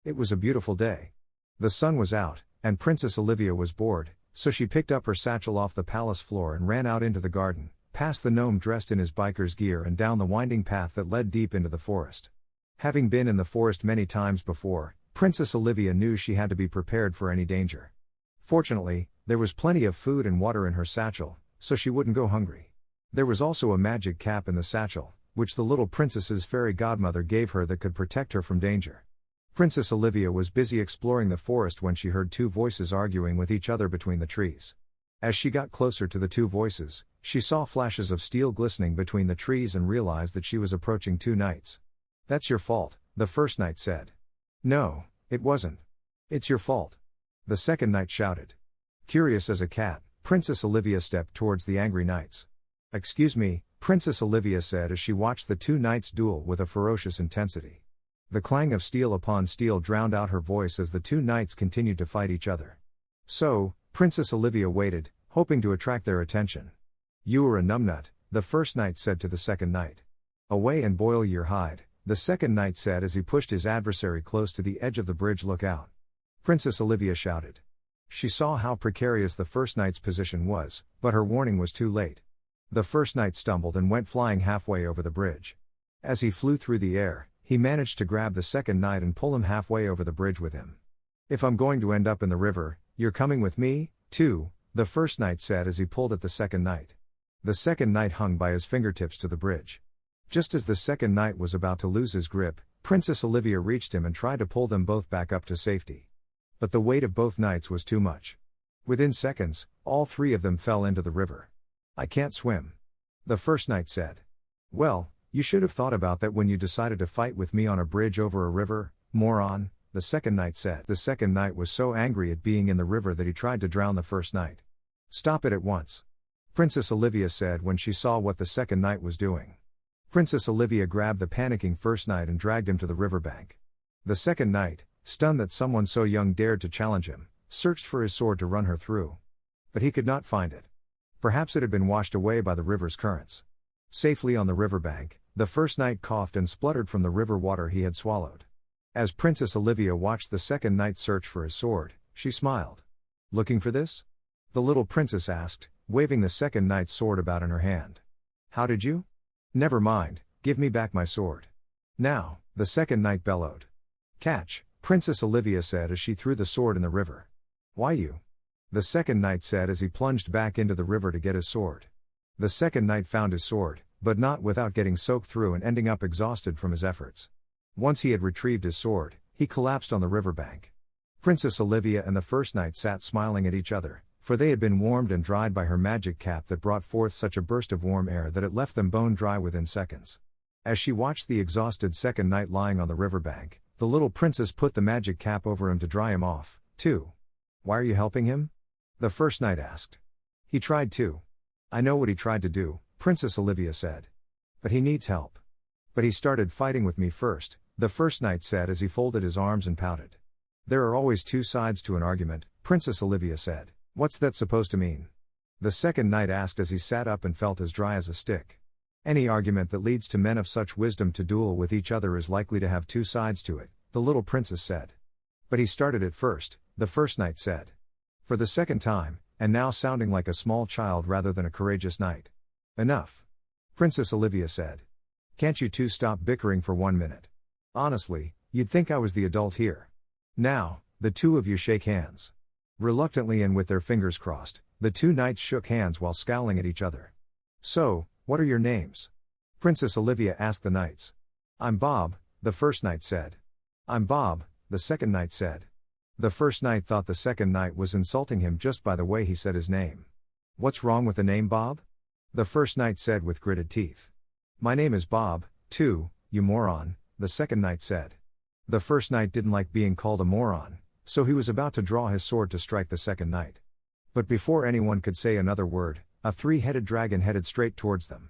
It was a beautiful day. The sun was out, and Princess Olivia was bored, so she picked up her satchel off the palace floor and ran out into the garden, past the gnome dressed in his biker's gear and down the winding path that led deep into the forest. Having been in the forest many times before, Princess Olivia knew she had to be prepared for any danger. Fortunately, there was plenty of food and water in her satchel, so she wouldn't go hungry. There was also a magic cap in the satchel, which the little princess's fairy godmother gave her that could protect her from danger. Princess Olivia was busy exploring the forest when she heard two voices arguing with each other between the trees. As she got closer to the two voices, she saw flashes of steel glistening between the trees and realized that she was approaching two knights. "That's your fault," the first knight said. "No, it wasn't. It's your fault," the second knight shouted. Curious as a cat, Princess Olivia stepped towards the angry knights. "Excuse me," Princess Olivia said as she watched the two knights duel with a ferocious intensity. The clang of steel upon steel drowned out her voice as the two knights continued to fight each other. So, Princess Olivia waited, hoping to attract their attention. "You are a numbnut," the first knight said to the second knight. "Away and boil your hide," the second knight said as he pushed his adversary close to the edge of the bridge. "Look out!" Princess Olivia shouted. She saw how precarious the first knight's position was, but her warning was too late. The first knight stumbled and went flying halfway over the bridge. As he flew through the air, he managed to grab the second knight and pull him halfway over the bridge with him. "If I'm going to end up in the river, you're coming with me, too," the first knight said as he pulled at the second knight. The second knight hung by his fingertips to the bridge. Just as the second knight was about to lose his grip, Princess Olivia reached him and tried to pull them both back up to safety. But the weight of both knights was too much. Within seconds, all three of them fell into the river. "I can't swim," the first knight said. "Well, you should have thought about that when you decided to fight with me on a bridge over a river, moron," the second knight said. The second knight was so angry at being in the river that he tried to drown the first knight. "Stop it at once," Princess Olivia said when she saw what the second knight was doing. Princess Olivia grabbed the panicking first knight and dragged him to the riverbank. The second knight, stunned that someone so young dared to challenge him, searched for his sword to run her through. But he could not find it. Perhaps it had been washed away by the river's currents. Safely on the riverbank, the first knight coughed and spluttered from the river water he had swallowed. As Princess Olivia watched the second knight search for his sword, she smiled. "Looking for this?" the little princess asked, waving the second knight's sword about in her hand. "How did you?" "Never mind, give me back my sword. Now," the second knight bellowed. "Catch," Princess Olivia said as she threw the sword in the river. "Why you?" the second knight said as he plunged back into the river to get his sword. The second knight found his sword, but not without getting soaked through and ending up exhausted from his efforts. Once he had retrieved his sword, he collapsed on the riverbank. Princess Olivia and the first knight sat smiling at each other, for they had been warmed and dried by her magic cap that brought forth such a burst of warm air that it left them bone dry within seconds. As she watched the exhausted second knight lying on the riverbank, the little princess put the magic cap over him to dry him off, too. "Why are you helping him?" the first knight asked. "He tried to." "I know what he tried to do," Princess Olivia said. "But he needs help." "But he started fighting with me first," the first knight said as he folded his arms and pouted. "There are always two sides to an argument," Princess Olivia said. "What's that supposed to mean?" the second knight asked as he sat up and felt as dry as a stick. "Any argument that leads to men of such wisdom to duel with each other is likely to have two sides to it," the little princess said. "But he started it first," the first knight said. For the second time, and now sounding like a small child rather than a courageous knight. "Enough," Princess Olivia said. "Can't you two stop bickering for 1 minute? Honestly, you'd think I was the adult here. Now, the two of you shake hands." Reluctantly and with their fingers crossed, the two knights shook hands while scowling at each other. "So, what are your names?" Princess Olivia asked the knights. "I'm Bob," the first knight said. "I'm Bob," the second knight said. The first knight thought the second knight was insulting him just by the way he said his name. "What's wrong with the name Bob?" the first knight said with gritted teeth. "My name is Bob, too, you moron," the second knight said. The first knight didn't like being called a moron, so he was about to draw his sword to strike the second knight. But before anyone could say another word, a three-headed dragon headed straight towards them.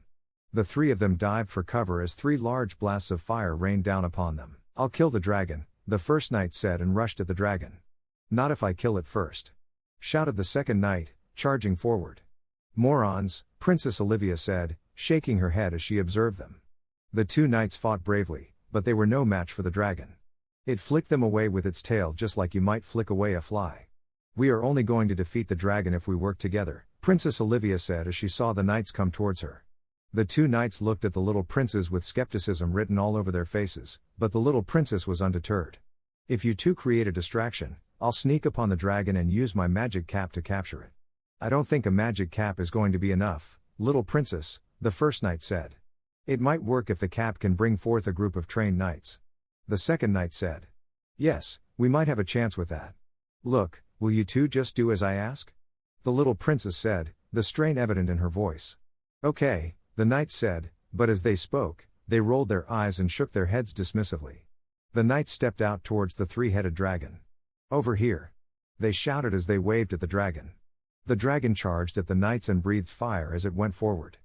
The three of them dived for cover as three large blasts of fire rained down upon them. "I'll kill the dragon," the first knight said and rushed at the dragon. "Not if I kill it first," shouted the second knight, charging forward. "Morons," Princess Olivia said, shaking her head as she observed them. The two knights fought bravely, but they were no match for the dragon. It flicked them away with its tail just like you might flick away a fly. We are only going to defeat the dragon if we work together, Princess Olivia said as she saw the knights come towards her. The two knights looked at the little princes with skepticism written all over their faces, but the little princess was undeterred. If you two create a distraction, I'll sneak upon the dragon and use my magic cap to capture it. I don't think a magic cap is going to be enough, little princess, the first knight said. It might work if the cap can bring forth a group of trained knights. The second knight said. Yes, we might have a chance with that. Look, will you two just do as I ask? The little princess said, the strain evident in her voice. Okay, the knights said, but as they spoke, they rolled their eyes and shook their heads dismissively. The knights stepped out towards the three-headed dragon. Over here! They shouted as they waved at the dragon. The dragon charged at the knights and breathed fire as it went forward.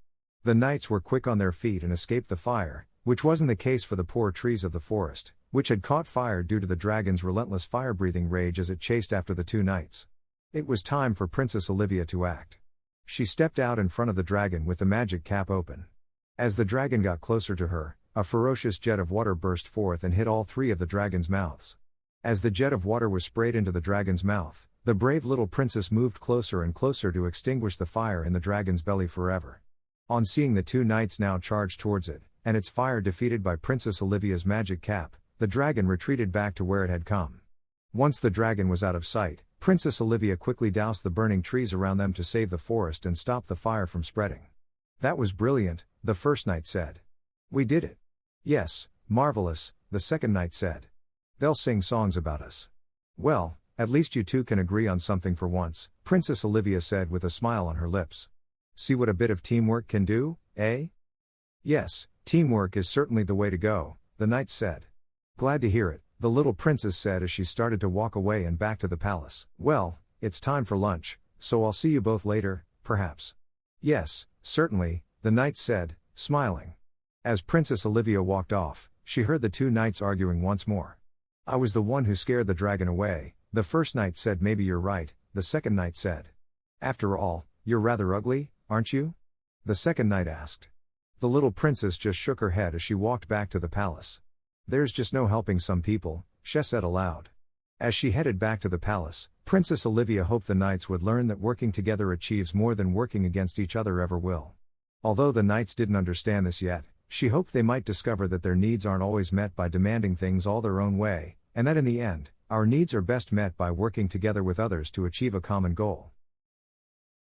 The knights were quick on their feet and escaped the fire, which wasn't the case for the poor trees of the forest, which had caught fire due to the dragon's relentless fire-breathing rage as it chased after the two knights. It was time for Princess Olivia to act. She stepped out in front of the dragon with the magic cap open. As the dragon got closer to her, a ferocious jet of water burst forth and hit all three of the dragon's mouths. As the jet of water was sprayed into the dragon's mouth, the brave little princess moved closer and closer to extinguish the fire in the dragon's belly forever. On seeing the two knights now charge towards it, and its fire defeated by Princess Olivia's magic cap, the dragon retreated back to where it had come. Once the dragon was out of sight, Princess Olivia quickly doused the burning trees around them to save the forest and stop the fire from spreading. That was brilliant, the first knight said. We did it. Yes, marvelous, the second knight said. They'll sing songs about us. Well, at least you two can agree on something for once, Princess Olivia said with a smile on her lips. See what a bit of teamwork can do, eh? Yes, teamwork is certainly the way to go, the knights said. Glad to hear it, the little princess said as she started to walk away and back to the palace. Well, it's time for lunch, so I'll see you both later, perhaps. Yes, certainly, the knights said, smiling. As Princess Olivia walked off, she heard the two knights arguing once more. I was the one who scared the dragon away, the first knight said. Maybe you're right, the second knight said. After all, you're rather ugly, aren't you? The second knight asked. The little princess just shook her head as she walked back to the palace. There's just no helping some people, she said aloud. As she headed back to the palace, Princess Olivia hoped the knights would learn that working together achieves more than working against each other ever will. Although the knights didn't understand this yet, she hoped they might discover that their needs aren't always met by demanding things all their own way, and that in the end, our needs are best met by working together with others to achieve a common goal.